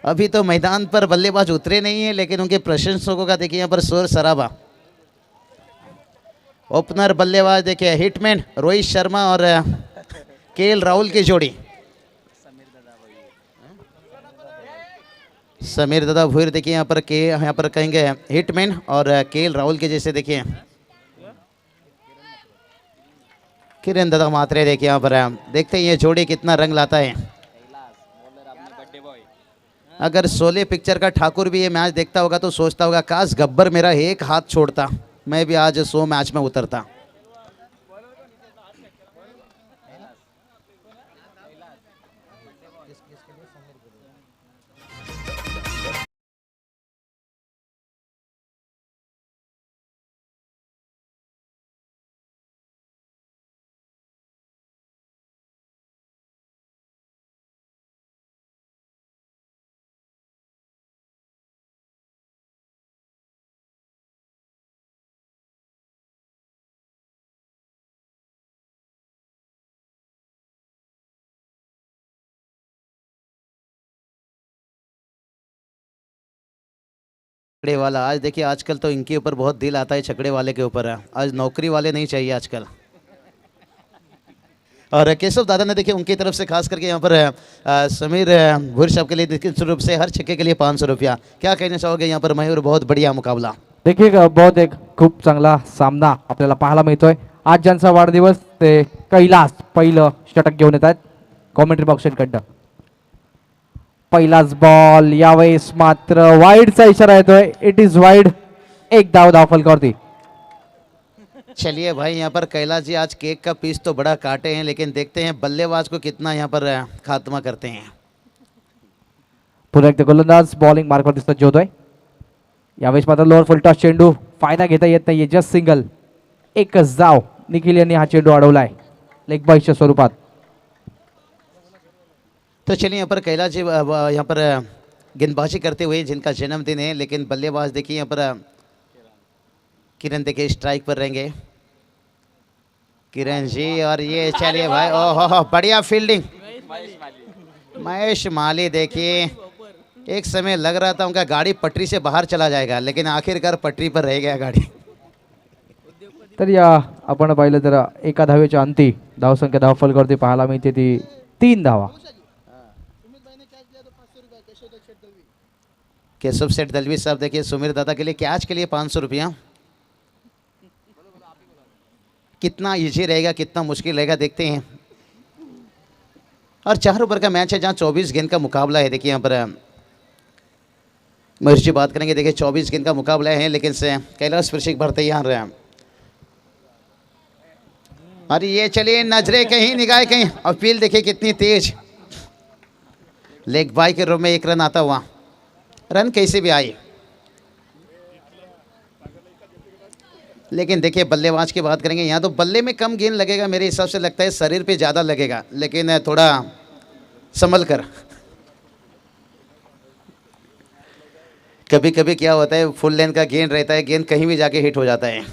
अभी तो मैदान पर बल्लेबाज उतरे नहीं है, लेकिन उनके प्रशंसकों का देखिए यहाँ पर शोर शराबा। ओपनर बल्लेबाज देखिए हिटमैन रोहित शर्मा और केएल राहुल की जोड़ी। समीर दादा भुईर देखिए यहाँ पर कहेंगे हिटमैन और केएल राहुल के जैसे देखिए किरण दादा मात्रे देखिए यहाँ पर देखते हैं ये जोड़ी कितना रंग लाता है। अगर शोले पिक्चर का ठाकुर भी ये मैच देखता होगा तो सोचता होगा काश गब्बर मेरा एक हाथ छोड़ता, मैं भी आज 100 मैच में उतरता। छकड़े वाला आज देखिए, आजकल तो इनके ऊपर बहुत दिल आता है, छकड़े वाले के ऊपर। आज नौकरी वाले नहीं चाहिए आजकल। और केशव दादा ने देखिए उनकी तरफ से खास करके यहाँ पर समीर भुर साहब के लिए निश्चित रूप से हर छक्के के लिए 500 रुपया। क्या कहना चाहोगे यहाँ पर मयूर? बहुत बढ़िया मुकाबला। देखिए बहुत एक खूप चांगला सामना आपल्याला पाहायला मिळतोय। आज ज्यांचा वाढदिवस ते कैलास पहिलं षटक घेऊन येत आहेत कॉमेंट्री बॉक्सकडनं। पहिलाच बॉल यावेळेस मात्र वाईडचा इशारा येतोय, इट इज वाईड। एक धाव धावफलकावरती। चलिए भाई, यहाँ पर कैलाश जी आज केक का पीस तो बड़ा काटे हैं, लेकिन देखते हैं बल्लेबाज को कितना यहाँ पर खात्मा करते हैं। पुन्हा एकदा गोलंदाज बॉलिंग मार्कवरती सज्ज होतोय। यावेळेस मात्र लोअर फुल टॉस चेंडू, फायदा घेता येत नाहीये, जस्ट सिंगल। एकच धाव निखिल यांनी हा चेंडू अडवलाय लेग बाईच्या स्वरूपात। तो चलिए यहाँ पर कैलाश जी यहाँ पर गेंदबाजी करते हुए जिनका जन्मदिन है, लेकिन बल्लेबाज देखिए यहाँ पर किरण देखिए स्ट्राइक पर रहेंगे किरण जी। और ये चलिए भाई, ओहो बढ़िया फील्डिंग महेश माली। देखिए एक समय लग रहा था उनका गाड़ी पटरी से बाहर चला जाएगा, लेकिन आखिरकार पटरी पर रह गया गाड़ी। तर या आपण पाहिलं तर एका धावेच्या अंती धावसंख्या धावफलकावरती पाहायला मिळते ती 3 धावा। केशव सेठ दलवी साहब देखिए सुमीर दादा के लिए कैच के लिए 500 रुपया। कितना इजी रहेगा कितना मुश्किल रहेगा देखते हैं। और 4 ओवर का मैच है जहां 24 गेंद का मुकाबला है। देखिए यहाँ पर महेश जी बात करेंगे। देखिए 24 गेंद का मुकाबला है, लेकिन से कैलाश वृश्चिक भर तैयार रहे। और ये चलिए नजरे कहीं निगाह कहीं, और फील्ड देखिए कितनी तेज। लेग बाई के रूप में एक रन आता हुआ, रन कैसे भी आए। लेकिन देखिए बल्लेबाज की बात करेंगे, यहाँ तो बल्ले में कम गेंद लगेगा मेरे हिसाब से, लगता है शरीर पे ज़्यादा लगेगा, लेकिन थोड़ा संभल कर। कभी कभी क्या होता है, फुल लेंथ का गेंद रहता है, गेंद कहीं भी जाके हिट हो जाता है।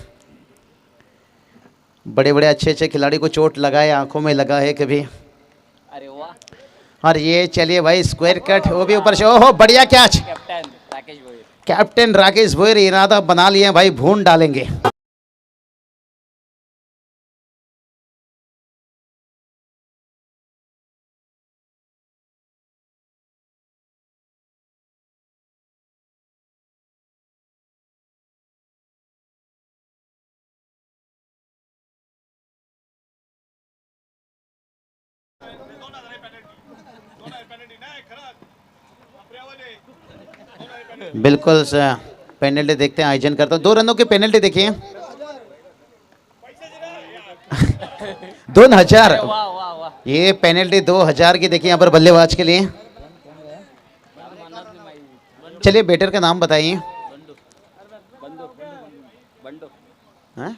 बड़े बड़े अच्छे अच्छे खिलाड़ी को चोट लगा है, आंखों में लगा है कभी। अरे वाह। और ये चलिए भाई स्क्वायर कट, वो भी ऊपर से, ओहो बढ़िया catch. Captain Rakesh Bhoir. Captain Rakesh Bhoir इरादा बना लिए भाई, भून डालेंगे। बिल्कुल सर, पेनल्टी देखते हैं, आयोजन करता हूँ। 2 रनों की पेनल्टी देखिए। 2000, वाह वाह वाह। ये पेनल्टी 2000 की देखिए यहाँ पर बल्लेबाज के लिए। चलिए बेटर का नाम बताइए। बंडू बंडू। हाँ?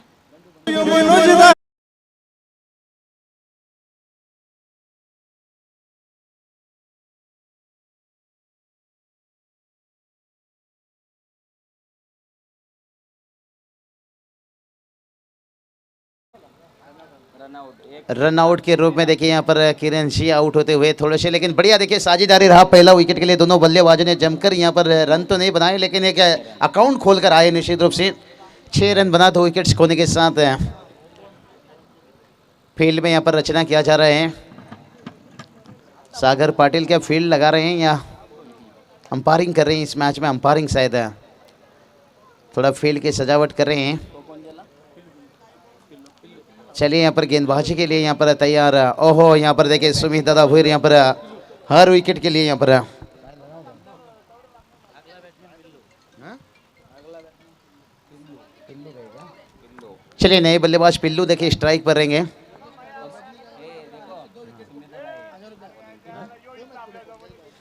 रन आउट के रूप में देखिए यहाँ पर किरण जी आउट होते हुए थोड़े से, लेकिन बढ़िया देखिए साझेदारी रहा पहला विकेट के लिए। दोनों बल्लेबाजों ने जमकर यहाँ पर रन तो नहीं बनाए, लेकिन एक अकाउंट खोलकर आए निश्चित रूप से। 6 रन बना 2 विकेट्स खोने के साथ फील्ड में यहाँ पर रचना किया जा रहा है। सागर पाटिल क्या फील्ड लगा रहे हैं या अंपायरिंग कर रहे हैं इस मैच में? अंपायरिंग शायद थोड़ा फील्ड की सजावट कर रहे हैं। चलिए यहाँ पर गेंदबाजी के लिए यहाँ पर तैयार। ओहो यहाँ पर देखिए सुमित दादा भोईर यहाँ पर हर विकेट के लिए यहाँ पर चलिए नए बल्लेबाज पिल्लू देखिए स्ट्राइक पर रहेंगे।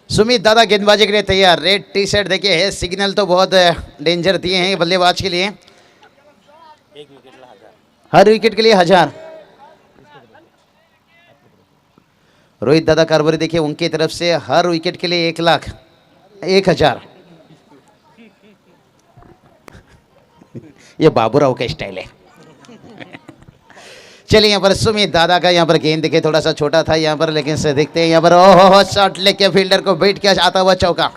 सुमित दादा गेंदबाजी के लिए तैयार। रेड टी शर्ट देखिए है, सिग्नल तो बहुत डेंजर दिए हैं बल्लेबाज के लिए। हर विकेट के लिए 1000। रोहित दादा कारभारी देखिए उनकी तरफ से हर विकेट के लिए 1 लाख 1000। ये बाबूराव का स्टाइल है। चलिए यहाँ पर सुमित दादा का यहाँ पर गेंद देखिए थोड़ा सा छोटा था यहाँ पर, लेकिन से देखते हैं यहाँ पर ओहो शॉट लेके फील्डर को बैठ के आता हुआ चौका।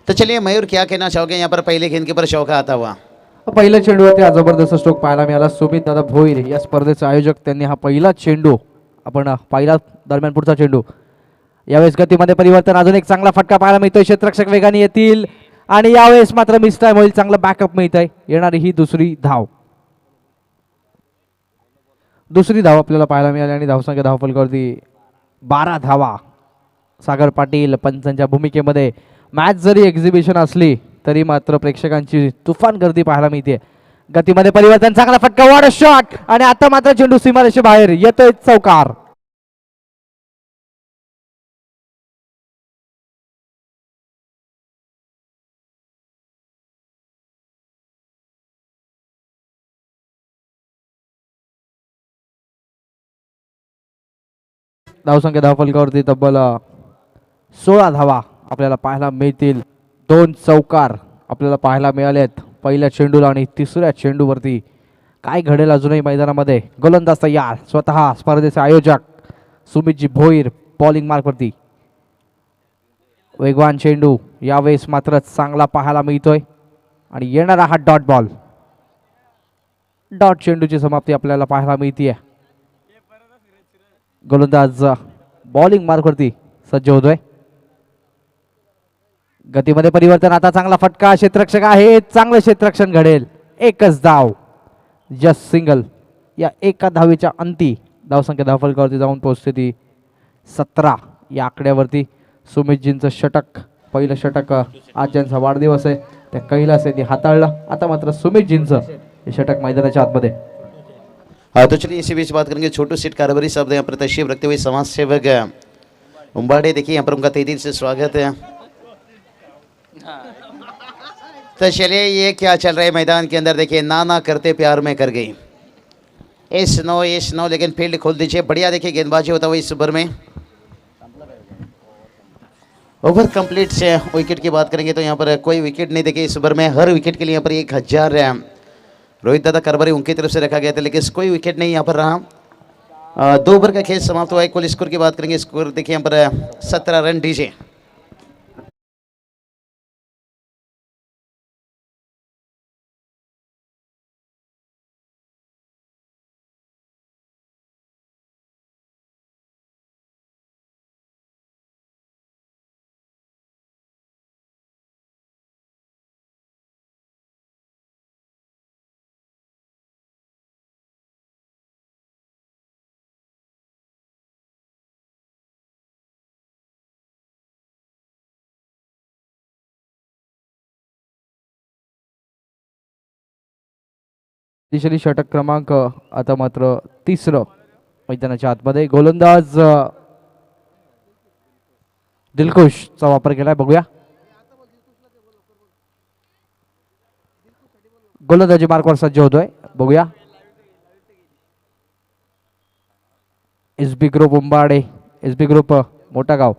तो चलिए मयूर क्या कहना चाहोगे यहाँ पर पहले गेंद के ऊपर चौका आता हुआ? पहिल्या चेंडूवरती हा जबरदस्त स्ट्रोक पाहायला मिळाला। सुमित दादा भोईर या स्पर्धेचे आयोजक त्यांनी हा पहिला चेंडू आपण पाहिला, दरम्यान पुढचा चेंडू। यावेळेस गतीमध्ये परिवर्तन, अजून एक चांगला फटका पाहायला मिळतोय। क्षेत्ररक्षक वेगाने येतील आणि यावेळेस मात्र मिस टाइम होईल। चांगला बॅकअप मिळतंय, येणारी ही दुसरी धाव आपल्याला पाहायला मिळाली आणि धावसंख्या धावफलकावरती 12 धावा। सागर पाटील पंचांच्या भूमिकेमध्ये मॅच जरी एक्झिबिशन असली तरी मात्र प्रेक्षकांची तुफान गर्दी पाहायला मिळते। गतीमध्ये परिवर्तन, चांगला फटका, वॉट अ शॉट, आणि आता मात्र चेंडू सीमारेषे बाहेर येतोय चौकार। धावसंख्या धावफलकावरती तब्बल 16 धावा आपल्याला पाहायला मिळतील। 2 चौकार आपल्याला पाहायला मिळालेत पहिल्या चेंडूला आणि तिसऱ्या चेंडूवरती। काय घडेल अजूनही मैदानामध्ये? गोलंदाज तयार, स्वतः स्पर्धेचे आयोजक सुमितजी भोईर बॉलिंग मार्कवरती। वेगवान चेंडू यावेळेस मात्र चांगला पाहायला मिळतोय आणि येणारा हा डॉट बॉल, डॉट चेंडूची समाप्ती आपल्याला पाहायला मिळतीये। गोलंदाज बॉलिंग मार्कवरती सज्ज होतोय। गतीमध्ये परिवर्तन, आता चांगला फटका, क्षेत्ररक्षक आहे, चांगलं क्षेत्ररक्षण घडेल। एकच धाव, जस्ट सिंगल। या एका धावेच्या अंती धावसंख्या धावफलकावरती जाऊन पोहोचते ती 17 या आकड्यावरती। सुमितजींचं षटक, पहिलं षटक आज ज्यांचा वाढदिवस आहे त्या कैलास यांनी हाताळलं। आता मात्र सुमितजींचं हे षटक मैदानाच्या आतमध्ये। हाँ तो चलिए इसी बीच बात करेंगे छोटू सीट कारभारी शब्द यहाँ पर तशरीफ रखते हुए समाज सेवक उम्बाड़े। देखिए यहाँ पर उनका तहे दिल से स्वागत है। तो चलिए ये क्या चल रहा है मैदान के अंदर? देखिए ना करते प्यार में कर गई। एस नो लेकिन फील्ड खोल दीजिए। बढ़िया देखिए गेंदबाजी होता हुआ इस ओवर में। ओवर कंप्लीट से विकेट की बात करेंगे तो यहाँ पर कोई विकेट नहीं। देखिए इस ओवर में हर विकेट के लिए यहाँ पर 1000 रोहित दादा कारभारी उनकी तरफ से रखा गया था, लेकिन कोई विकेट नहीं यहाँ पर रहा। 2 ओवर का खेल समाप्त हुआ है। कुल स्कोर की बात करेंगे, स्कोर देखिए यहाँ पर 17 रन डीजे। तिसरी षटक क्रमांक आता मात्र तिसरं मैदानाच्या आतमध्ये। गोलंदाज दिलखुशचा वापर केलाय, बघूया। गोलंदाजी मार्कवर सज्ज होतोय, बघूया। SB ग्रुप उंबाडे, SB ग्रुप मोठा गाव.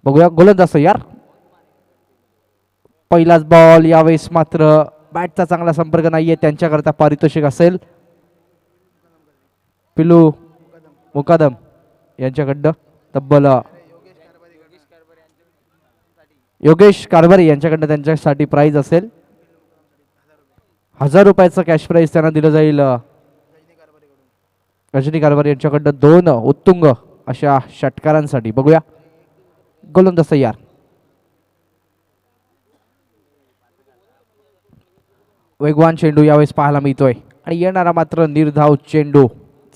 बघूया गोलंदाज यार. पहिलाच बॉल, यावेळेस मात्र बॅटचा चांगला संपर्क नाहीये, त्यांच्याकरता पारितोषिक असेल पिलू मुकादम यांच्याकडं. तब्बल योगेश कारभारी यांच्याकडनं त्यांच्यासाठी प्राइज असेल 1000 रुपयाचं कॅश प्राइज त्यांना दिलं जाईल. रजनी कारभारी यांच्याकडनं 2 उत्तुंग अशा षटकारांसाठी. बघूया गोलंदाज तयार. वेगवान चेंडू यावेळेस पाहायला मिळतोय आणि येणारा मात्र निर्धाव चेंडू.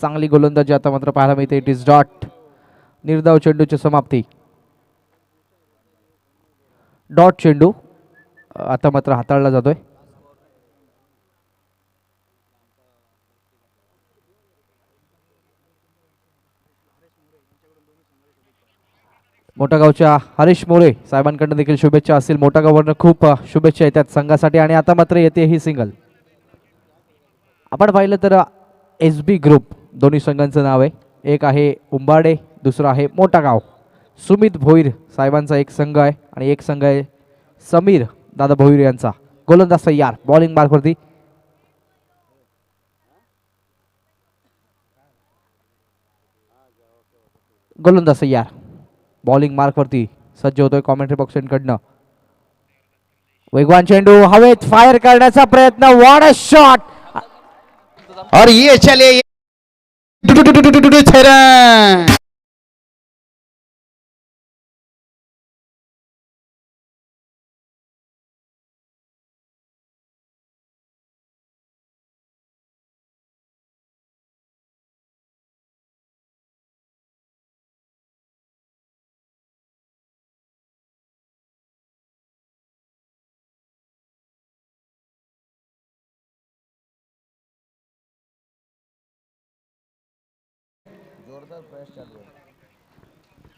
चांगली गोलंदाजी आता मात्र पाहायला मिळते. It is dot. निर्धाव चेंडूची समाप्ती. डॉट चेंडू आता मात्र हाताळला जातोय. मोठा गावच्या हरीश मोरे साहेबांकडून देखील शुभेच्छा असतील. मोठा गाववरनं खूप शुभेच्छा येतात संघासाठी आणि आता मात्र येते ही सिंगल. आपण पाहिलं तर SB ग्रुप दोन्ही संघांचं नाव आहे. एक आहे उंबाडे, दुसरा आहे मोठा गाव. सुमित भोईर साहेबांचा एक संघ आहे आणि एक संघ आहे समीर दादा भोईर यांचा. गोलंदाज तयार. बॉलिंग मार्कवरती गोलंदाज तयार. बॉलिंग मार्कवरती सज्ज होतोय कॉमेंट्री बॉक्सकडनं. वेगवान चेंडू हवेत फायर करण्याचा प्रयत्न. What a shot. और ये चले रन.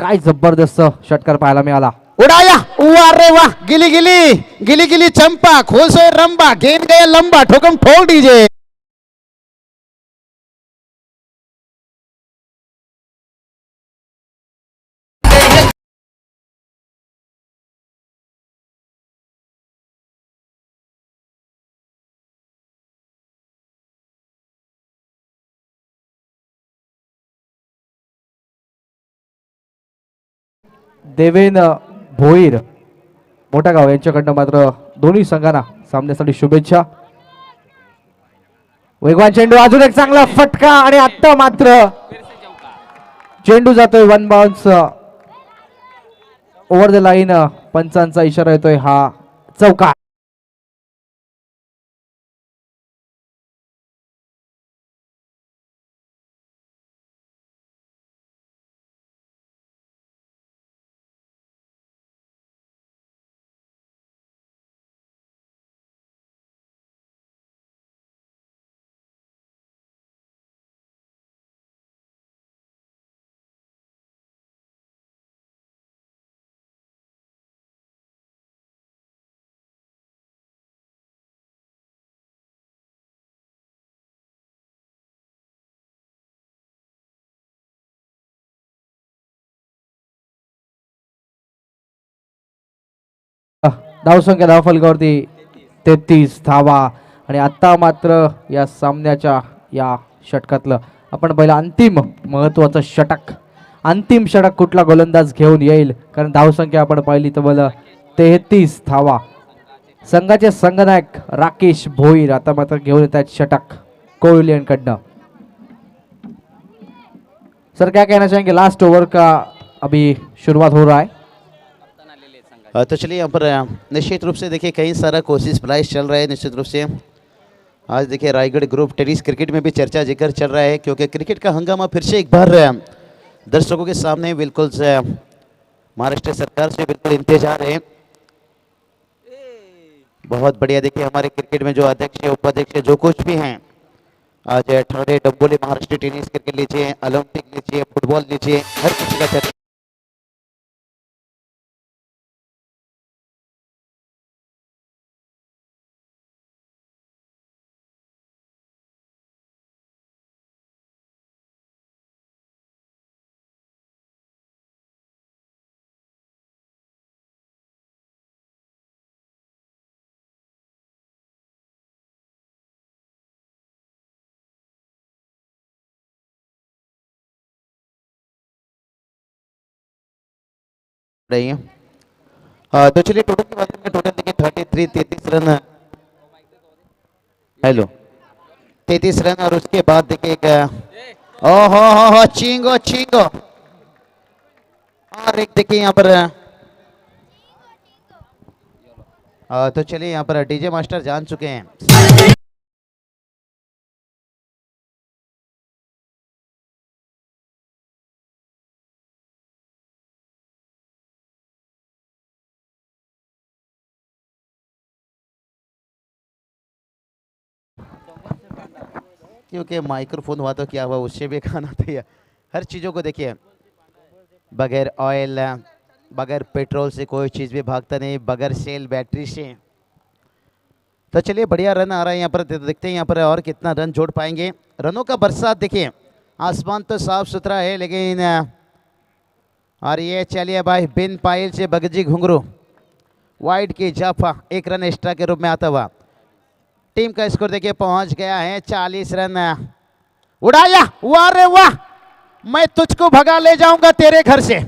काय जबरदस्त षटकार पाहायला मिळाला. उड़ाया. वाह रे वाह. गिली गिली गिली गिली चंपा खोल सोए रंबा. गेंद गया लंबा. ठोकम ठोक दीजिए. देवेन भोईर मोठा गाव यांच्याकडनं मात्र दोन्ही संघांना सामन्यासाठी शुभेच्छा. वेगवान चेंडू अजून एक चांगला फटका आणि आता मात्र चेंडू जातोय one bounce over the line. पंचांचा इशारा येतोय हा चौकार. धावसंख्या धावफलकावरती 33 धावा आणि आता मात्र या सामन्याच्या या षटकातलं आपण पहिला अंतिम महत्वाचं षटक. अंतिम षटक कुठला गोलंदाज घेऊन येईल, कारण धावसंख्या आपण पाहिली तर मला 33 धावा. संघाचे संघनायक राकेश भोईर आता मात्र घेऊन येत आहेत षटक कोहलीकडनं. सर क्या कहना चाहेंगे, लास्ट ओवर का अभी शुरुआत हो रहा है. तो चलिए यहाँ पर निश्चित रूप से देखिए कई सारा कोशिश प्रयास चल रहा है. निश्चित रूप से आज देखिए रायगढ़ ग्रुप टेनिस क्रिकेट में भी चर्चा जिक्र चल रहा है, क्योंकि क्रिकेट का हंगामा फिर से एक बार दर्शकों के सामने बिल्कुल से महाराष्ट्र सरकार से बिल्कुल इंतजार है. बहुत बढ़िया. देखिए हमारे क्रिकेट में जो अध्यक्ष है, उपाध्यक्ष जो कुछ भी हैं, आज 18 डब्बोले महाराष्ट्र टेनिस क्रिकेट लीजिए, ओलंपिक लीजिए, फुटबॉल लीजिए, हर किसी का चर्चा रही है। तो चलिए टोटल की बात करें, टोटल देखिए 33 रन। हेलो, 33 रन और उसके बाद देखिए एक ओहो हो चिंगो चिंगो, और एक देखिए यहाँ पर तो चलिए यहाँ पर डीजे मास्टर जान चुके हैं। क्योंकि माइक्रोफोन हुआ तो क्या हुआ, उससे भी खाना था। हर चीज़ों को देखिए, बगैर ऑयल बगैर पेट्रोल से कोई चीज़ भी भागता नहीं, बगैर सेल बैटरी से। तो चलिए बढ़िया रन आ रहा है यहाँ पर, देखते हैं यहाँ पर और कितना रन जोड़ पाएंगे। रनों का बरसात देखिए, आसमान तो साफ सुथरा है लेकिन और ये चलिए भाई बिन पाइल से बगजी घुंघरू वाइड की जाफा, एक रन एक्स्ट्रा के रूप में आता हुआ। टीम का स्कोर देखिए पहुंच गया है 40 रन। उड़ाया, वाह रे वाह, मैं तुझको भगा ले जाऊंगा तेरे घर से।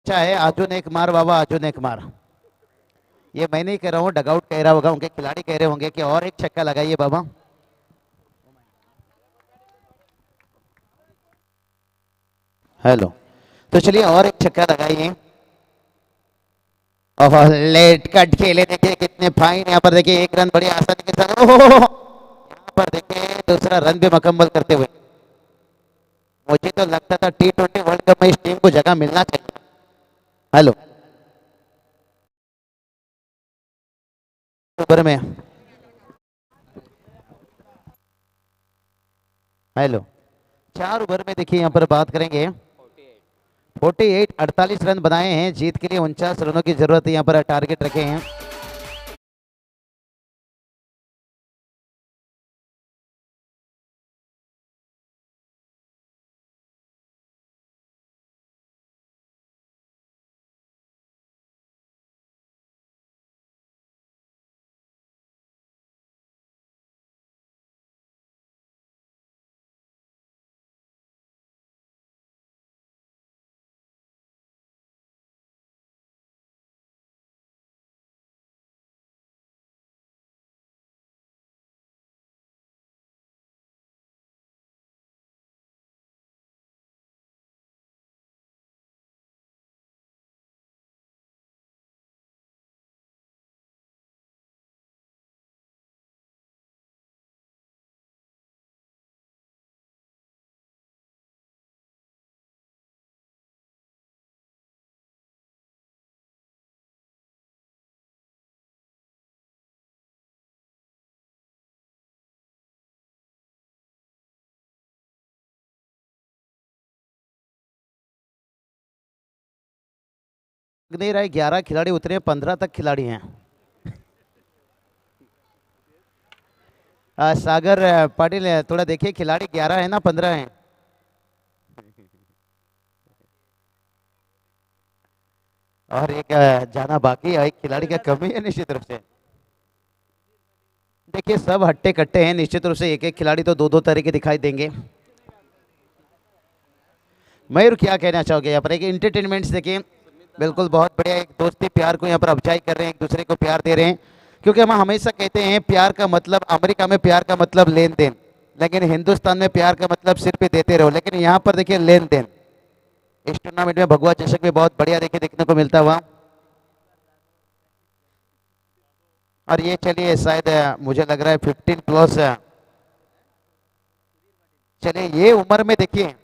अच्छा है, अर्जुन एक मार बाबा, अर्जुन एक मार। ये मैं नहीं कह रहा हूँ, डगआउट कह रहा होगा, उनके खिलाड़ी कह रहे होंगे कि और एक छक्का लगाइए बाबा। हेलो, तो चलिए और एक छक्का लगाइए। और लेट कट खेले, देखिए कितने फाइन। यहाँ पर देखिए एक रन बड़ी आसानी के साथ, ओहो यहाँ पर देखिए दूसरा रन भी मुकम्मल करते हुए। मुझे तो लगता था T20 वर्ल्ड कप में इस टीम को जगह मिलना चाहिए। हेलो, ओवर में, हेलो 4 ओवर में देखिए यहाँ पर बात करेंगे 48 रन बनाए हैं, जीत के लिए 49 रनों की जरूरत है, यहाँ पर टारगेट रखे हैं। नहीं रहे, 11 खिलाड़ी उतरे, 15 तक खिलाड़ी हैं। सागर पाटिल थोड़ा देखिए, खिलाड़ी 11 है ना 15 हैं। और एक जाना बाकी है, एक खिलाड़ी का कमी है निश्चित रूप से। देखिए सब हट्टे कट्टे हैं, निश्चित रूप से एक एक खिलाड़ी तो दो दो तरह के दिखाई देंगे। मयूर क्या कहना चाहोगे यहाँ पर? एक एंटरटेनमेंट्स देखिए, बिल्कुल बहुत बढ़िया, एक दोस्ती प्यार को यहाँ पर अफजाई कर रहे हैं, एक दूसरे को प्यार दे रहे हैं। क्योंकि हम हमेशा कहते हैं प्यार का मतलब, अमेरिका में प्यार का मतलब लेन देन, लेकिन हिंदुस्तान में प्यार का मतलब सिर्फ पे देते रहो, लेकिन यहाँ पर देखिए लेन देन। इस टूर्नामेंट में भगवा चषक में बहुत बढ़िया देखिए देखने को मिलता हुआ। और ये चलिए शायद मुझे लग रहा है 15 प्लस। चलिए ये उम्र में देखिए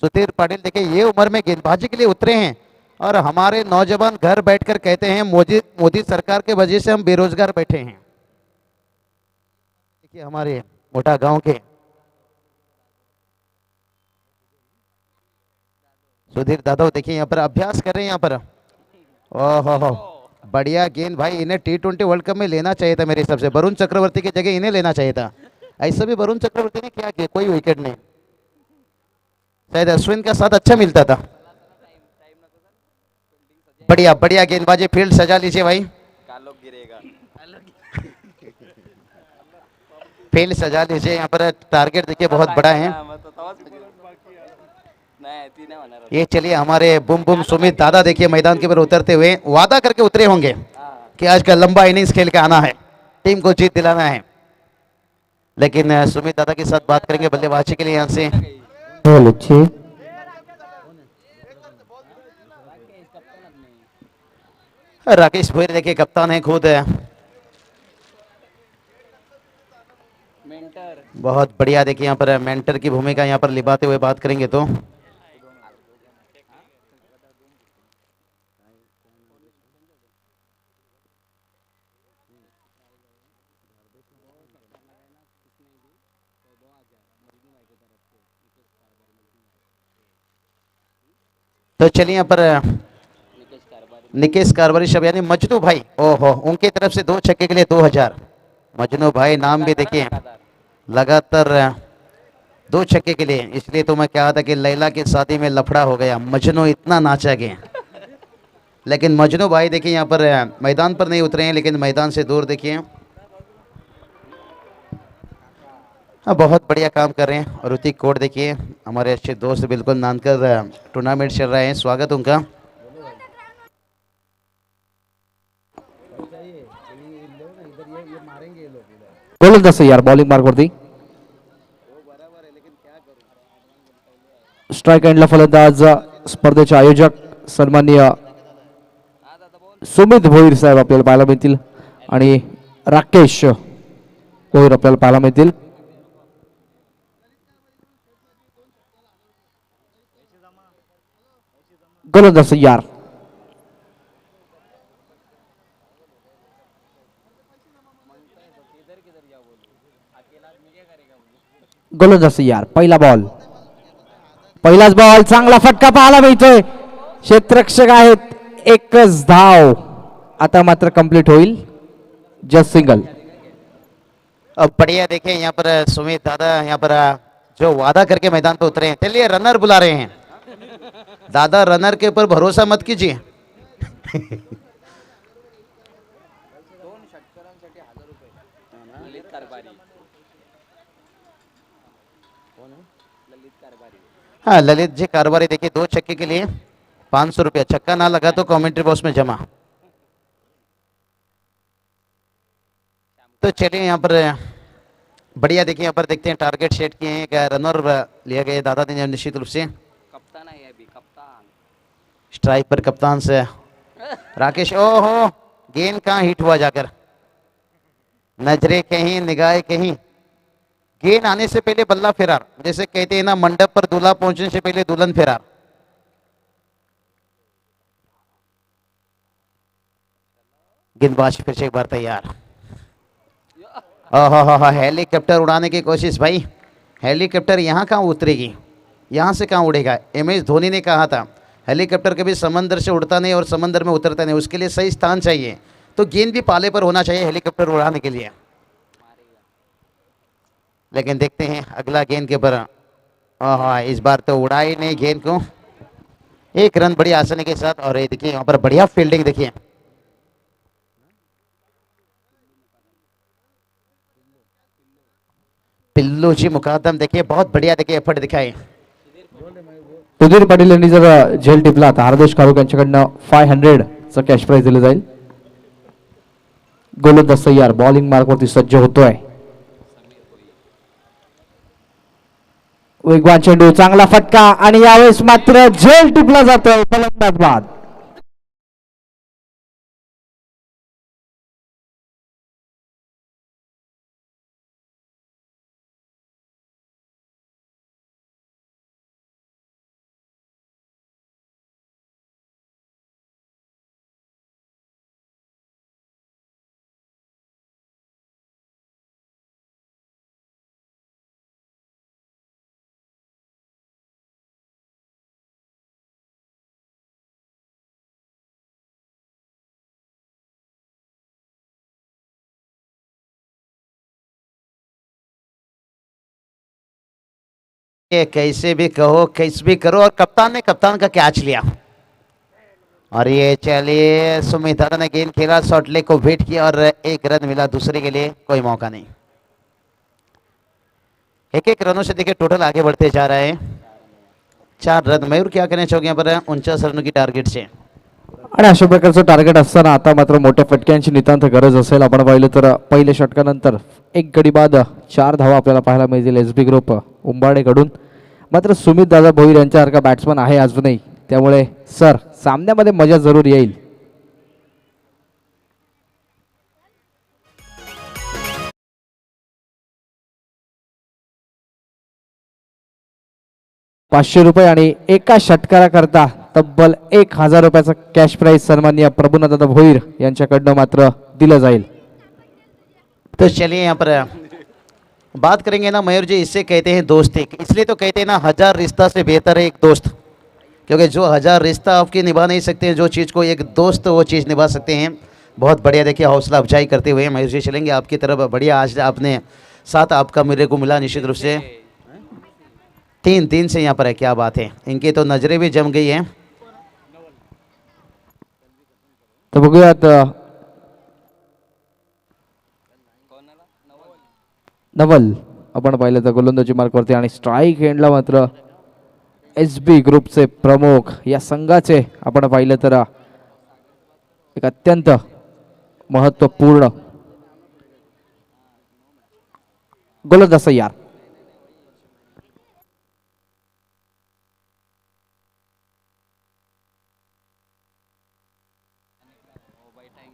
सुधीर पाटिल देखिए ये उम्र में गेंदबाजी के लिए उतरे हैं, और हमारे नौजवान घर बैठकर कहते हैं मोदी मोदी सरकार के वजह से हम बेरोजगार बैठे हैं। देखिए हमारे मोटा गांव के सुधीर दादा देखिए यहाँ पर अभ्यास कर रहे हैं यहाँ पर। ओहो बढ़िया गेंद भाई, इन्हें T20 वर्ल्ड कप में लेना चाहिए था मेरे हिसाब से, वरुण चक्रवर्ती की जगह इन्हें लेना चाहिए था। ऐसा भी वरुण चक्रवर्ती ने क्या किया, कोई विकेट नहीं, शायद अश्विन का साथ अच्छा मिलता था। बढ़िया बढ़िया गेंदबाजी, फील्ड सजा लीजिए भाई, कालोक गिरेगा फील्ड सजा लीजिए। यहाँ पर टारगेट देखिए बहुत बड़ा है। नाही ती नाही होणार ये चलिए हमारे बुम बुम सुमित दादा देखिए मैदान के ऊपर उतरते हुए वादा करके उतरे होंगे कि आज का लंबा इनिंग्स खेल के आना है, टीम को जीत दिलाना है। लेकिन सुमित दादा के साथ बात करेंगे बल्लेबाजी के लिए यहाँ से। बॉल अच्छी, राकेश भोईर देखिए कप्तान है खुद, मेंटर बहुत बढ़िया। देखिए यहाँ पर मेंटर की भूमिका यहाँ पर निभाते हुए बात करेंगे तो चलिए यहाँ पर निकेश कारभारी निकेश कारभारी शब यानी मजनू भाई, ओहो उनकी तरफ से 2 छक्के के लिए 2000। मजनू भाई नाम भी देखिए लगातार 2 छक्के के लिए, इसलिए तो मैं कहा था कि लैला की शादी में लफड़ा हो गया, मजनू इतना नाचा गया। लेकिन मजनू भाई देखिए यहाँ पर मैदान पर नहीं उतरे हैं, लेकिन मैदान से दूर देखिए हाँ बहुत बढ़िया काम कर रहे हैं। और ऋतिक कोट देखिए हमारे अच्छे दोस्त बिल्कुल नानकर टूर्नामेंट चल रहे हैं, स्वागत उनका। गोलंदाज तयार, बॉलिंग मार्क वरती. स्ट्राईक एंडला फलंदाज स्पर्धेचे आयोजक सन्माननीय सुमित भोईर साहेब आपल्याला पाहायला मिळतील आणि राकेश भोईर आपल्याला पाहायला मिळतील. गोलंदाज तयार, गोलंदाज तयार. पहिला बॉल, पहिलाच बॉल, चांगला फटका पाहायला मिळतोय, क्षेत्ररक्षक आहेत, एकच धाव. आता मात्र कंप्लीट होईल, जस्ट सिंगल. अब बढ़िया देखिए यहाँ पर सुमित दादा यहाँ पर जो वादा करके मैदान पर उतरे हैं, चलिए रनर बुला रहे हैं। दादा रनर के ऊपर भरोसा मत कीजिए ललित कारभारी ललित कारभारी हाँ ललित जी कारभारी देखिए 2 छक्के के लिए 500 रुपया, छक्का ना लगा तो कमेंट्री बॉक्स में जमा। तो चलिए यहाँ पर बढ़िया देखिए यहाँ पर देखते हैं टारगेट सेट किए हैं, क्या रनर लिया गया दादा ने निश्चित रूप से। कप्तान आहे अभी कप्तान स्ट्राइक पर कप्तान से राकेश, ओहो गेंद कहाँ हिट हुआ जाकर, नजरे कहीं निगाहें कहीं, गेंद आने से पहले बल्ला फरार, जैसे कहते हैं ना मंडप पर दूल्हा पहुंचने से पहले दुल्हन फरार। गेंदबाज फिर से एक बार तैयार, ओहो हेलीकॉप्टर उड़ाने की कोशिश भाई, हेलीकॉप्टर यहाँ कहाँ उतरेगी, यहाँ से कहाँ उड़ेगा। MS धोनी ने कहा था हेलीकॉप्टर कभी समंदर से उड़ता नहीं और समंदर में उतरता नहीं, उसके लिए सही स्थान चाहिए, तो गेंद भी पाले पर होना चाहिए हेलीकॉप्टर उड़ाने के लिए। लेकिन देखते हैं अगला गेंद के ऊपर, इस बार तो उड़ा ही नहीं गेंद को, 1 रन बड़ी आसानी के साथ। और ये देखिए यहाँ पर बढ़िया फील्डिंग देखिए, पिल्लू जी मुकादम देखिए बहुत बढ़िया देखिए एफर्ट दिखाए। सुधीर पाटील यांनी जर झेल टिपला तर हरदेश काळू यांच्याकडनं 500 चा कॅश प्राइज दिलं जाईल. गोलंदाज तयार, बॉलिंग मार्क वरती सज्ज होतोय. वेगवान चेंडू, चांगला फटका आणि यावेळेस मात्र झेल टिपला जातोय, फलंदाज बाद. ये कैसे भी कहो कैसे भी करो, और कप्तान ने कप्तान का कैच लिया। और ये चलिए सुमित दादा ने गेंद खेला, शॉर्ट लेग को वेट किया और एक रन मिला, दूसरे के लिए कोई मौका नहीं। एक एक रनों से देखिए टोटल आगे बढ़ते जा रहे हैं, 4 रन। मयूर क्या कहना चाहोगे यहाँ पर 49 रनों की टारगेट से? आणि अशा प्रकारचं टार्गेट असताना आता मात्र मोठ्या फटक्यांची नितांत गरज असेल. आपण पाहिलं तर पहिल्या षटकानंतर एक गडी बाद 4 धावा आपल्याला पाहायला मिळतील एसबी ग्रुप उंबाडेकडून. मात्र सुमित दादा भोईर यांच्यासारखा बॅट्समन आहे अजूनही, त्यामुळे सर सामन्यामध्ये मजा जरूर येईल. ₹500 आणि एका षटकाराकरता तब्बल 1000 रुपयाचा कॅश प्राइज सन्माननीय प्रभुनाथदादा भोईर यांच्याकडनं मात्र दिलं जाईल. तो चलिए यहाँ पर बात करेंगे ना मयूर जी, इससे कहते हैं दोस्ती, इसलिए तो कहते हैं ना 1000 रिश्ता से बेहतर है एक दोस्त, क्योंकि जो 1000 रिश्ता आपकी निभा नहीं सकते हैं, जो चीज़ को एक दोस्त वो चीज़ निभा सकते हैं. बहुत बढ़िया, देखिए हौसला अफजाई करते हुए मयूर जी चलेंगे आपकी तरफ. बढ़िया, आज आपने साथ आपका मेरे को मिला निश्चित रूप से. 3 से यहाँ पर है, क्या बात है, इनकी तो नज़रें भी जम गई हैं. तर बघूयात नवल आपण पाहिलं तर गोलंदाजी मार्कवरती आणि स्ट्राईक एंडला मात्र एस बी ग्रुपचे प्रमुख या संघाचे आपण पाहिलं तर एक अत्यंत महत्त्वपूर्ण गोलंदाज तयार.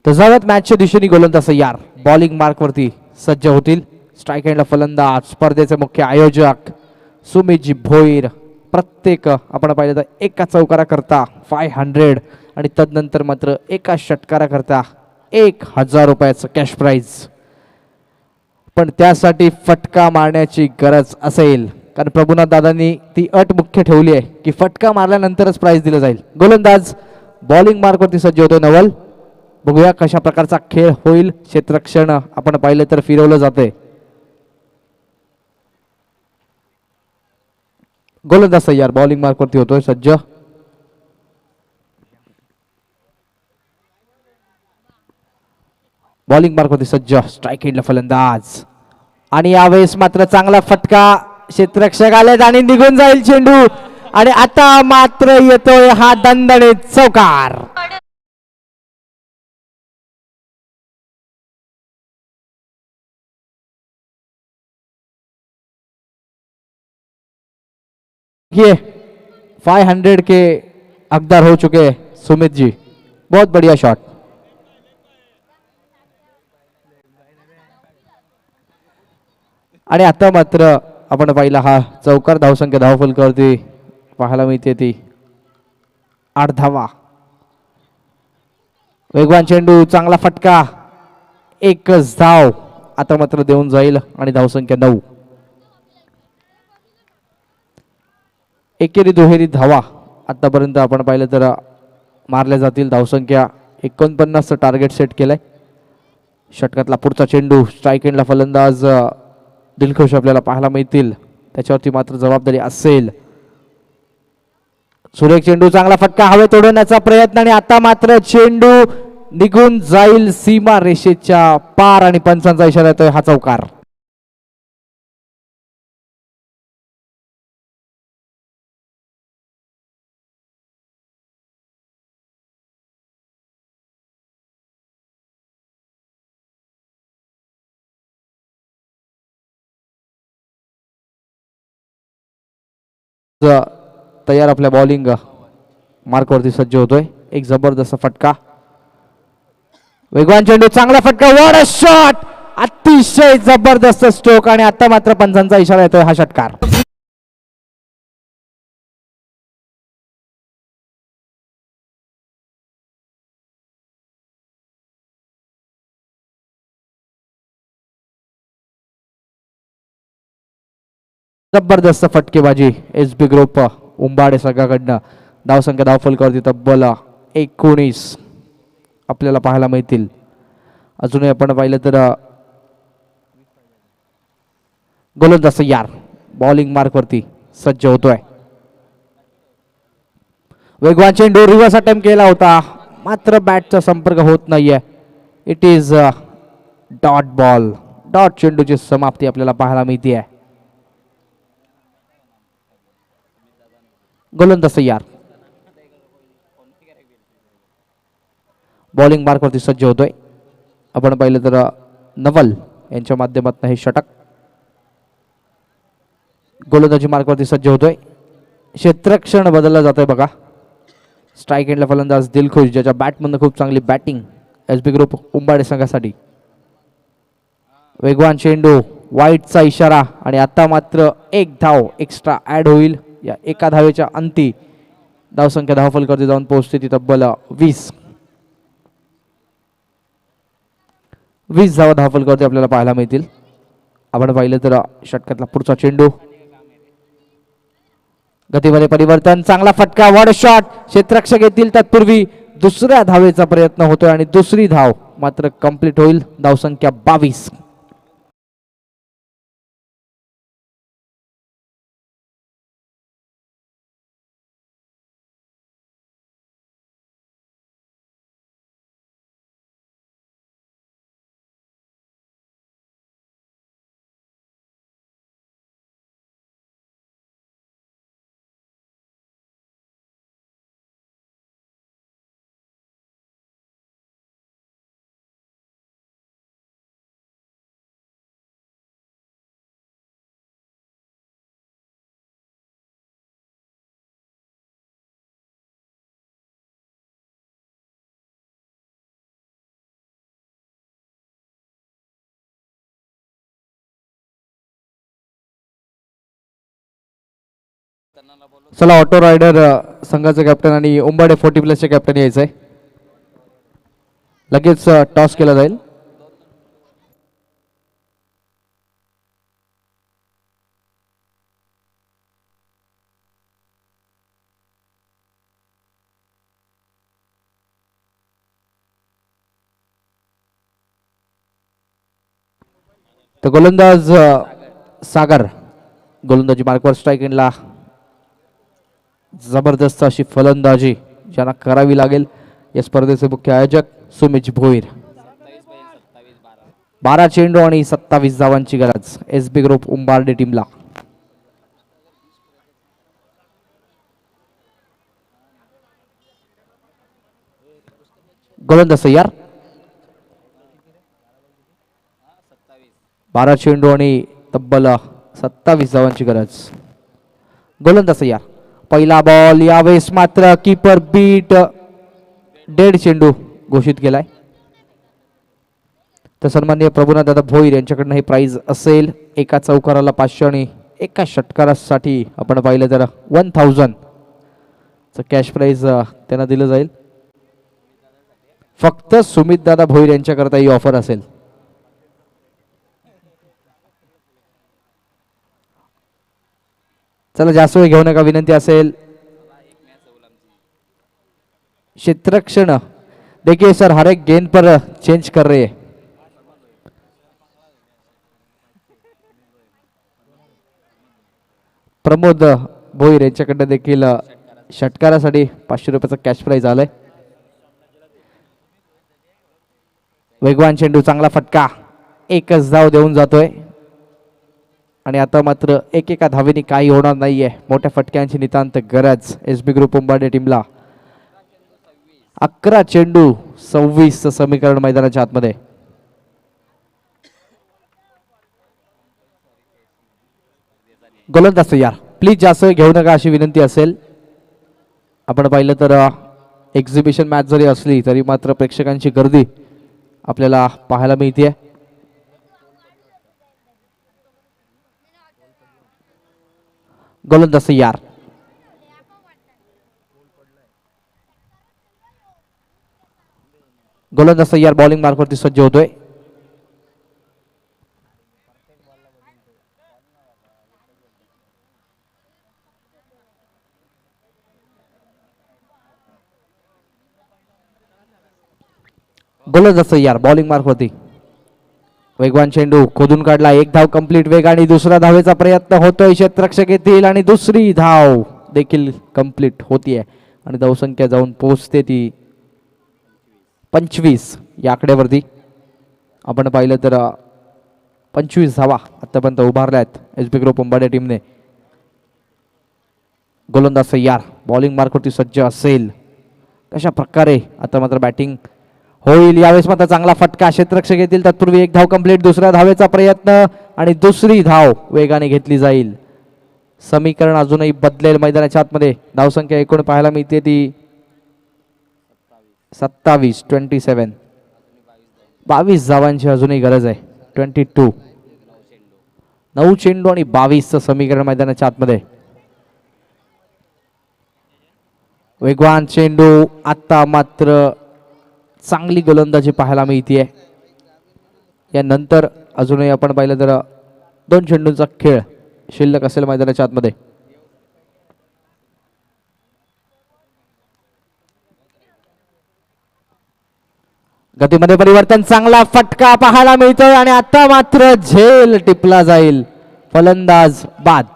तर जाऊयात मॅचच्या दिशेने गोलंदाज तयार. बॉलिंग मार्कवरती सज्ज होतील. स्ट्राईक एंडला फलंदाज स्पर्धेचे मुख्य आयोजक सुमितजी भोईर. प्रत्येक आपण पाहिलं तर एका चौकाराकरता 500 आणि तदनंतर मात्र एका षटकाराकरता 1000 रुपयाचं कॅश प्राइज. पण त्यासाठी फटका मारण्याची गरज असेल, कारण प्रभुनाथ दादांनी ती अट मुख्य ठेवली आहे की फटका मारल्यानंतरच प्राइज दिलं जाईल. गोलंदाज बॉलिंग मार्कवरती सज्ज होतोय नवल. बघूया कशा प्रकारचा खेळ होईल. क्षेत्ररक्षण आपण पाहिलं तर फिरवलं जाते. गोलंदाज तयार, बॉलिंग मार्कवरती होतोय सज्ज. बॉलिंग मार्कवरती सज्ज. स्ट्राईक एंडला फलंदाज आणि यावेळेस मात्र चांगला फटका. क्षेत्ररक्षक आलेत आणि निघून जाईल चेंडू. आणि आता मात्र येतोय हा दणदणीत चौकार. ये 500 के हकदार हो चुके हैं सुमित जी. बहुत बढ़िया शॉट. आणि आता मात्र आपण पाहिला हा चौकार. धावसंख्या धावफलकावरती पाहायला मिळते ती 8 धावा. वेगवान चेंडू, चांगला फटका, एकच धाव आता मात्र देऊन जाईल आणि धावसंख्या 9. एकेरी दुहेरी धावा आतापर्यंत आपण पाहिलं तर मारल्या जातील. धावसंख्या 49 टार्गेट सेट केलंय. षटकातला पुढचा चेंडू. स्ट्राईक एंडला फलंदाज दिलखुश आपल्याला पाहायला मिळतील, त्याच्यावरती मात्र जबाबदारी असेल. सुरेख चेंडू, चांगला फटका, हवेत उडवण्याचा प्रयत्न आणि आता मात्र चेंडू निघून जाईल सीमा रेषेच्या पार आणि पंचांचा इशारा येतोय हा चौकार. तयार आपल्या बॉलिंग मार्कवरती सज्ज होतोय. एक जबरदस्त फटका, वेगवान चेंडू, चांगला फटका, व्हाट अ शॉट, अतिशय जबरदस्त स्ट्रोक आणि आता मात्र पंचांचा इशारा येतोय हा षटकार. जबरदस्त फटकेबाजी एस बी ग्रुप उंबाडे संघाकडनं. धावसंख्या धावफलकावरती तब्बल 19 आपल्याला पाहायला मिळतील. अजूनही आपण पाहिलं तर गोलंदाज तयार. बॉलिंग मार्कवरती सज्ज होतोय. वेगवान चेंडू रिव्हर्स अटेम्प्ट केला होता, मात्र बॅटचा संपर्क होत नाहीये. It is dot ball. Dot चेंडूची समाप्ती आपल्याला पाहायला मिळते. गोलंदाज तयार. बॉलिंग मार्कवरती सज्ज होतोय. आपण पाहिलं तर नवल यांच्या माध्यमातून हे षटक. गोलंदाजी मार्कवरती सज्ज होतोय. क्षेत्रक्षण बदलला जातोय बघा. स्ट्राईक एंडला फलंदाज दिलखुश, ज्याच्या बॅटमधनं खूप चांगली बॅटिंग एसबी ग्रुप उंबाडे संघासाठी. वेगवान चेंडू, वाईटचा इशारा आणि आता मात्र एक धाव एक्स्ट्रा ऍड होईल. या एका धावेच्या अंती धावसंख्या धावफलकावरती जाऊन पोहोचते ती तब्बल 20 धावा धावफलकावरती आपल्याला पाहायला मिळतील. आपण पाहिलं तर षटकातला पुढचा चेंडू, गतीमध्ये परिवर्तन, चांगला फटका, वॉड शॉट, क्षेत्ररक्षक येतील तत्पूर्वी दुसऱ्या धावेचा प्रयत्न होतोय आणि दुसरी धाव मात्र कंप्लीट होईल. धावसंख्या 22. चला ऑटो रायडर संघाचे कॅप्टन आणि उंबाडे 40+ चे कॅप्टन यायचंय. लगेच टॉस केला जाईल. तर गोलंदाज सागर गोलंदाजी मार्कवर. स्ट्राईक एंडला जबरदस्त अशी फलंदाजी ज्यांना करावी लागेल या स्पर्धेचे मुख्य आयोजक सुमित भोईर. 12 चेंडू आणि 27 धावांची गरज एसबी ग्रुप उंबार्डे टीमला. गोलंदाज तयार. 12 चेंडू आणि तब्बल 27 धावांची गरज. गोलंदाज तयार. पहिला बॉल, यावेळेस मात्र कीपर बीट, डेड चेंडू घोषित केलाय. तर सन्माननीय प्रभुनाथ दादा भोईर यांच्याकडनं हे प्राइज असेल. एका चौकाराला 500 आणि एका षटकारासाठी आपण पाहिलं तर 1000 कॅश प्राइज त्यांना दिलं जाईल. फक्त सुमित दादा भोईर यांच्याकरता ही ऑफर असेल. चला जास्त वेळ घेऊ नका, विनंती असेल. क्षेत्रक्षण देखिए सर, हर एक गेंद पर चेंज कर रहे हैं. प्रमोद भोईर यांच्याकडे देखील षटकारासाठी 500 रुपयाचा कॅश प्राइज आलाय. वेगवान चेंडू, चांगला फटका, एकच धाव देऊन जातोय आणि आता मात्र एकेका धावेने काही होणार नाहीये. मोठ्या फटक्यांची नितांत गरज एसबी ग्रुप उंबाडे टीमला. 11 चेंडू 26 समीकरण मैदानाच्या आतमध्ये. गोलंदाज तयार. प्लीज जास्त घेऊ नका अशी विनंती असेल. आपण पाहिलं तर एक्झिबिशन मॅच जरी असली तरी मात्र प्रेक्षकांची गर्दी आपल्याला पाहायला मिळते. गोलंदाज तयार. गोलंदाज तयार. बॉलिंग मार्कवरती सज्ज होतोय. गोलंदाज तयार. बॉलिंग मार्कवरती वेगवान चेंडू खोदून काढला, एक धाव कंप्लीट. वेगाने दुसरा धावेचा प्रयत्न होतोय, क्षेत्ररक्षक येतील आणि दुसरी धाव देखील कंप्लीट होतीये आणि धावसंख्या जाऊन पोहोचते ती 25 या आकड्यावरती. आपण पाहिलं तर 25 धावा आतापर्यंत उभारल्या आहेत एस बी ग्रुप उंबाडे टीमने. गोलंदाज तयार, बॉलिंग मार्कवरती सज्ज असेल. कशा प्रकारे आता मात्र बॅटिंग होईल यावेळेस. मात्र चांगला फटका, क्षेत्ररक्षक येतील तत्पूर्वी एक धाव कंप्लीट. दुसऱ्या धावेचा प्रयत्न आणि दुसरी धाव वेगाने घेतली जाईल. समीकरण अजूनही बदलेल मैदानाच्या आतमध्ये. धावसंख्या एकूण पाहायला मिळते ती 27 22 धावांची अजूनही गरज आहे. 22 9 चेंडू आणि 22चं समीकरण मैदानाच्या आतमध्ये. वेगवान चेंडू, आता मात्र चांगली गोलंदाजी पाहायला मिळतीये. यानंतर अजूनही आपण पाहिलं तर 2 चेंडूंचा खेळ शिल्लक असेल मैदानाच्या आतमध्ये. गतीमध्ये परिवर्तन, चांगला फटका पाहायला मिळतोय आणि आता मात्र झेल टिपला जाईल. फलंदाज बाद.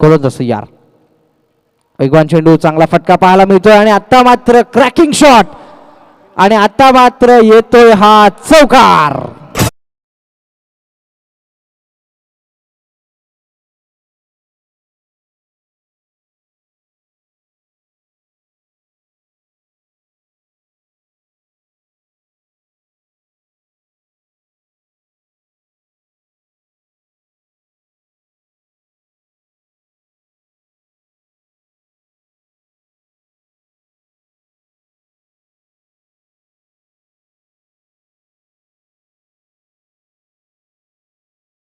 गोलंदाज यार, वेगवान चेंडू, चांगला फटका पाहायला मिळतोय आणि आता मात्र क्रॅकिंग शॉट आणि आता मात्र येतोय हा चौकार.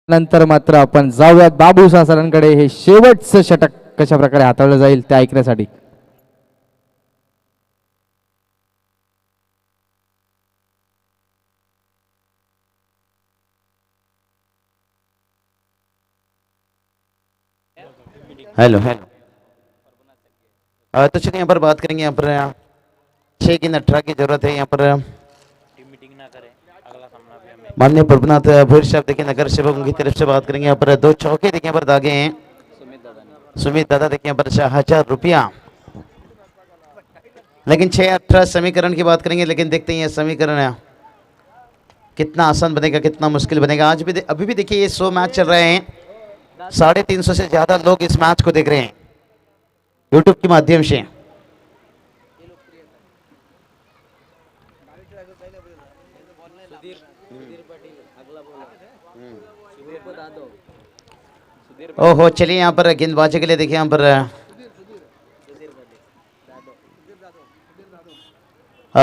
नंतर मात्र आपण जाऊयात बाबू सरांकडे. हे शेवटचं षटक कशा प्रकारे हाताळलं जाईल ते ऐकण्यासाठी. हेलो तो चलिए यहाँ पर बात करेंगे. यहाँ पर 6 की नटरा की जरूरत है. यहाँ पर माननीय प्रभुनाथ भूर साहब देखिए नगर सेवक उनकी तरफ से बात करेंगे. यहाँ पर 2 चौके देखिए यहाँ पर दागे हैं. सुमित दादा देखिए यहाँ पर 1000 रुपया. लेकिन 6-18 समीकरण की बात करेंगे. लेकिन देखते हैं ये समीकरण कितना आसान बनेगा, कितना मुश्किल बनेगा. आज भी अभी भी देखिए ये 100 मैच चल रहे हैं. 350 से ज़्यादा लोग इस मैच को देख रहे हैं यूट्यूब के माध्यम से. ओहो, चलिए यहाँ पर गेंदबाजी के लिए देखिए यहाँ पर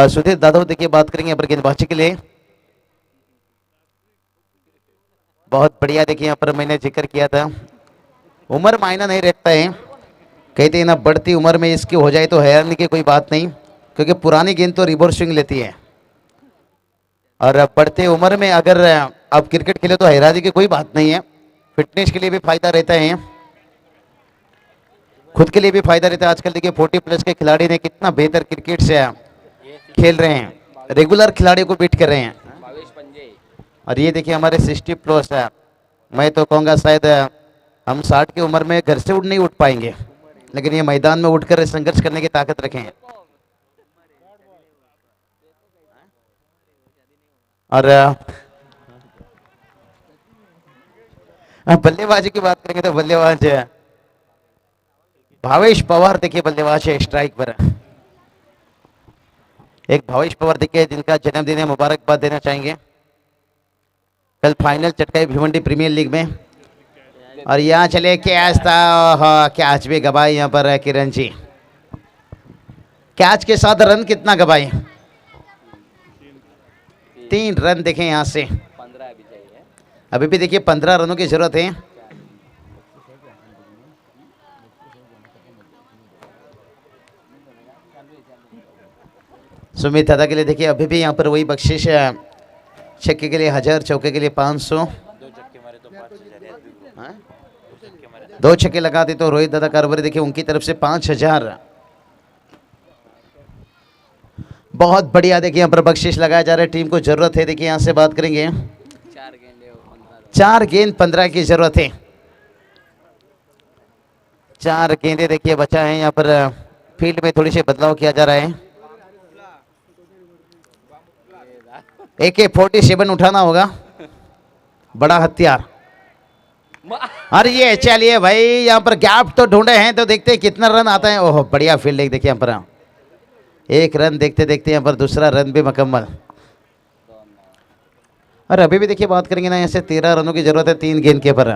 सुधीर दादा देखिए बात करेंगे यहाँ पर गेंदबाजी के लिए. बहुत बढ़िया. देखिए यहाँ पर मैंने जिक्र किया था उम्र मायना नहीं रखता है. कहते हैं ना बढ़ती उम्र में इसकी हो जाए तो हैरानी की कोई बात नहीं, क्योंकि पुरानी गेंद तो रिवर्स स्विंग लेती है और बढ़ते उम्र में अगर आप क्रिकेट खेले तो हैरानी की कोई बात नहीं है. फिटनेस के लिए भी फायदा रहता है, खुद के लिए भी फायदा रहता है. आजकल देखिए 40+ के खिलाड़ी ने कितना बेहतर क्रिकेट से खेल रहे हैं, रेगुलर खिलाड़ियों को बीट कर रहे हैं. और ये देखिए हमारे 60+ है. मैं तो कहूँगा शायद हम 60 की उम्र में घर से नहीं उठ पाएंगे, लेकिन ये मैदान में उठकर संघर्ष करने की ताकत रखें. और बल्लेबाजी की बात करेंगे तो बल्लेबाज भावेश पवार देखिए बल्लेबाज है स्ट्राइक पर. एक भावेश पवार देखिए जिनका जन्मदिन है, मुबारकबाद देना चाहेंगे. कल फाइनल चटकाई भिवंडी प्रीमियर लीग में और यहाँ चले कैच था, कैच भी गवाई यहाँ पर किरण जी। कैच के साथ रन कितना गवाई? 3 रन देखें यहाँ से। 15 अभी चाहिए। अभी भी देखिए 15 रनों की जरूरत है। सुमित दादा के लिए देखिए अभी भी यहाँ पर वही बख्शिश है, छक्के के लिए 1000, चौके के लिए 500। 2 छक्के लगाते तो रोहित दादा कारभारी देखिए उनकी तरफ से 5000। बहुत बढ़िया देखिए यहाँ पर बख्शिश लगाया जा रहा है। टीम को जरूरत है, देखिए यहाँ से बात करेंगे 4 गेंद 15 की जरूरत है। 4 गेंदे देखिए बचा है। यहाँ पर फील्ड में थोड़ी सी बदलाव किया जा रहा है। AK-47 उठाना होगा, बड़ा हथियार। और ये चलिए भाई यहाँ पर गैप तो ढूंढे हैं, तो देखते हैं कितना रन आता है। ओह बढ़िया फील्डिंग देखिए यहाँ पर। 1 रन देखते देखते यहाँ पर दूसरा रन भी मुकम्मल। और अभी भी देखिए बात करेंगे ना, यहाँ से 13 रनों की जरूरत है 3 गेंद के पर।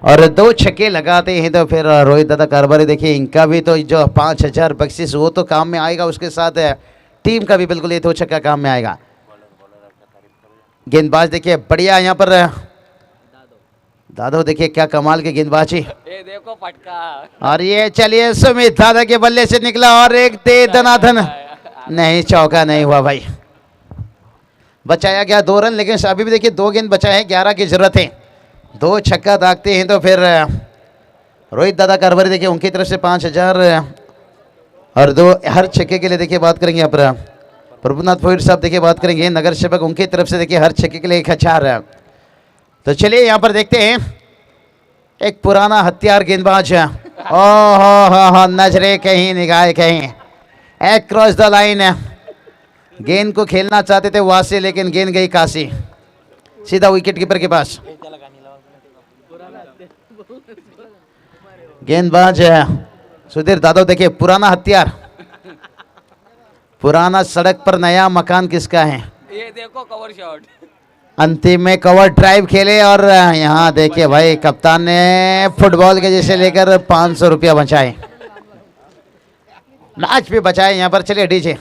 और 2 छक्के लगाते हैं तो फिर रोहित दादा कारभारी देखिए इनका भी तो जो 5000 बख्शिश वो तो काम में आएगा, उसके साथ टीम का भी बिल्कुल ये 2 छक्का काम में आएगा। गेंदबाज देखिए बढ़िया यहाँ पर दादो देखिए क्या कमाल की गेंदबाजी। ये देखो फटका। और ये चलिए सुमित दादा के बल्ले से निकला और एक दे दनादन, नहीं चौका नहीं हुआ भाई। बचाया गया 2 रन, लेकिन अभी भी देखिए 2 गेंद बचा है, 11 की जरूरत है। 2 छक्का दागते हैं तो फिर रोहित दादा कारभारी देखिए उनकी तरफ से 5000 और 2 हर छक्के के लिए देखिए बात करेंगे। यहाँ पर प्रभुनाथ फोइट साहब देखिए बात करेंगे, नगर सेवक उनकी तरफ से देखिए हर छक्के के लिए 1000। तो चलिए यहाँ पर देखते हैं एक पुराना हथियार गेंदबाज। ओह नजरे कहीं निगाह कहीं, एक क्रॉस द लाइन। गेंद को खेलना चाहते थे वासी, लेकिन गेंद गई काशी, सीधा विकेट कीपर के पास। गेंदबाज सुधीर दादव देखिए पुराना हथियार, पुराना सड़क पर नया मकान किसका है? ये देखो कवर शॉट। अंतिम में कवर ड्राइव खेले और यहाँ देखिए भाई कप्तान ने फुटबॉल के जैसे लेकर 500 रुपया बचाए, मैच भी बचाए यहाँ पर। चलिए डीजे